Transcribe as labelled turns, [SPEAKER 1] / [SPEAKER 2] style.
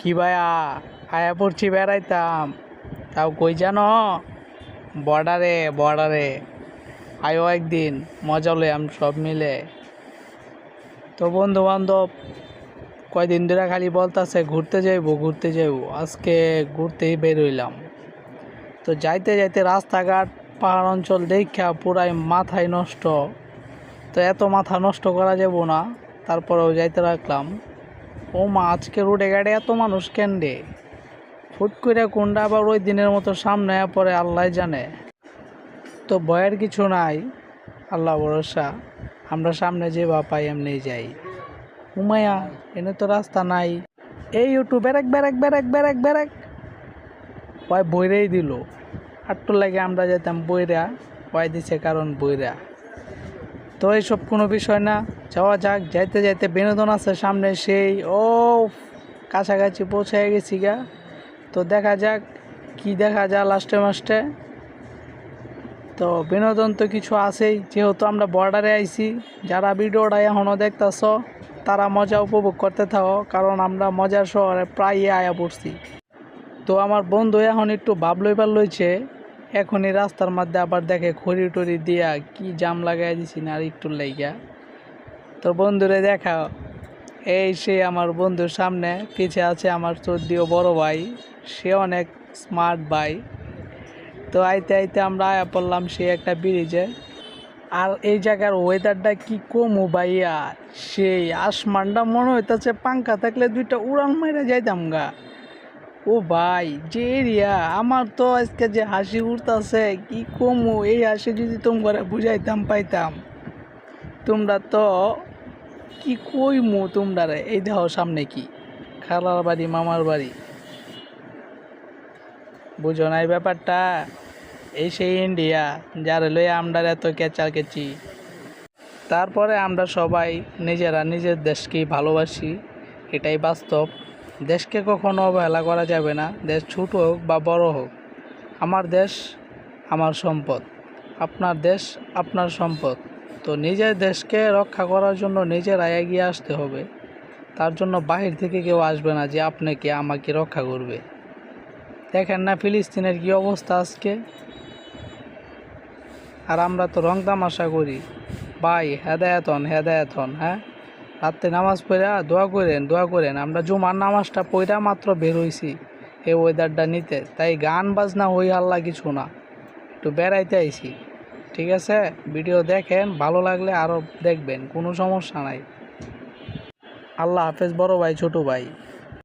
[SPEAKER 1] কি ভাইয়া, আয়া পড়ছি বেড়াইতাম, তাও কই জানো? বর্ডারে বর্ডারে আয়ো একদিন, মজা লইয়াম সব মিলে। তো বন্ধু বান্ধব কয়দিন ধরে খালি বলতাছে ঘুরতে যাইবো, আজকে ঘুরতেই বের হইলাম। তো যাইতে যাইতে রাস্তাঘাট পাহাড় অঞ্চল দেখা পুরাই মাথায় নষ্ট। তো এত মাথা নষ্ট করা যাব না, তারপরেও যাইতে রাখলাম। ও মা, আজকে রোডে গাড়ি এত মানুষ কেন রে? ফুট করে কোনটা আবার ওই দিনের মতো সামনে পরে আল্লাহ জানে। তো ভয়ের কিছু নাই, আল্লাহ ভরসা। আমরা সামনে যে বা পাই এমনি যাই। উমায়া, এনে তো রাস্তা নাই। এই একটু ব্যারেক ব্যারেক ব্যারেক ব্যারেক ব্যারেক ওই বইরেই দিল। আটটুর লাগে আমরা যেতাম বইরা, ওয়াই দিছে কারণ বইরা। তো এইসব কোনো বিষয় না, যাওয়া যাক। যাইতে যাইতে বিনোদন আছে সামনে, সেই ও কাছাকাছি পৌঁছে গেছি গা। তো দেখা যাক কি দেখা যায় লাস্টে মাস্টে। তো বিনোদন তো কিছু আছেই, যেহেতু আমরা বর্ডারে আইছি। যারা ভিডিওটা এখনও দেখতেছ তারা মজা উপভোগ করতে থাকো, কারণ আমরা মজার শহরে প্রায় আয়া পড়ছি। তো আমার বন্ধু এখন একটু ভাব লইবার লইছে, এখনই রাস্তার মধ্যে আবার দেখে খড়ি টড়ি দিয়া কি জাম লাগাই দিছি না আর একটু লাইগা। তো বন্ধুরে দেখা, এই সে আমার বন্ধুর সামনে, পিছে আছে আমার চোদ্দীয় বড় ভাই, সে অনেক স্মার্ট ভাই। তো আইতে আইতে আমরা আয়া পড়লাম সে একটা ব্রিজে। আর এই জায়গার ওয়েদারটা কি কমু ভাইয়া, সেই আসমানটা মনে হইতেছে পাঙ্খা থাকলে দুইটা উড়ান মেরে যাইতাম গা। ও ভাই, যে এরিয়া আমার, তো আজকে যে হাসি উঠতেছে কি কমু, এই হাসি যদি তোমরা বুঝাইতাম পাইতাম। তোমরা তো কি কইমু তোমরা রে। এই দেখো সামনে কি খালার বাড়ি, মামার বাড়ি, বুঝো না এই ব্যাপারটা? এই সেই ইন্ডিয়া, যার লইয়া আমরা এত কেচি। তারপরে আমরা সবাই নিজেরা নিজের দেশকেই ভালোবাসি, এটাই বাস্তব। দেশকে কখনো অবহেলা করা যাবে না, দেশ ছোট হোক বা বড় হোক। আমার দেশ আমার সম্পদ, আপনার দেশ আপনার সম্পদ। তো নিজের দেশকে রক্ষা করার জন্য নিজেরাই এগিয়ে আসতে হবে। তার জন্য বাহির থেকে কেউ আসবে না যে আপনাকে আমাকে রক্ষা করবে। দেখেন না ফিলিস্তিনের কি অবস্থা আজকে। আর আমরা তো রং তামাশা করি ভাই। হেদায়েত হন। হ্যাঁ, রাত্রে নামাজ পড়া দোয়া করেন। আমরা জুমার নামাজটা পড়া মাত্র বের হইছি এই ওয়েদারটা নিতে, তাই গান বাজনা হই হাল্লা কিছু না, একটু বেড়াইতে আইছি। ঠিক আছে, ভিডিও দেখেন, ভালো লাগলে আরও দেখবেন, কোনো সমস্যা নাই। আল্লাহ হাফেজ বড় ভাই, ছোট ভাই।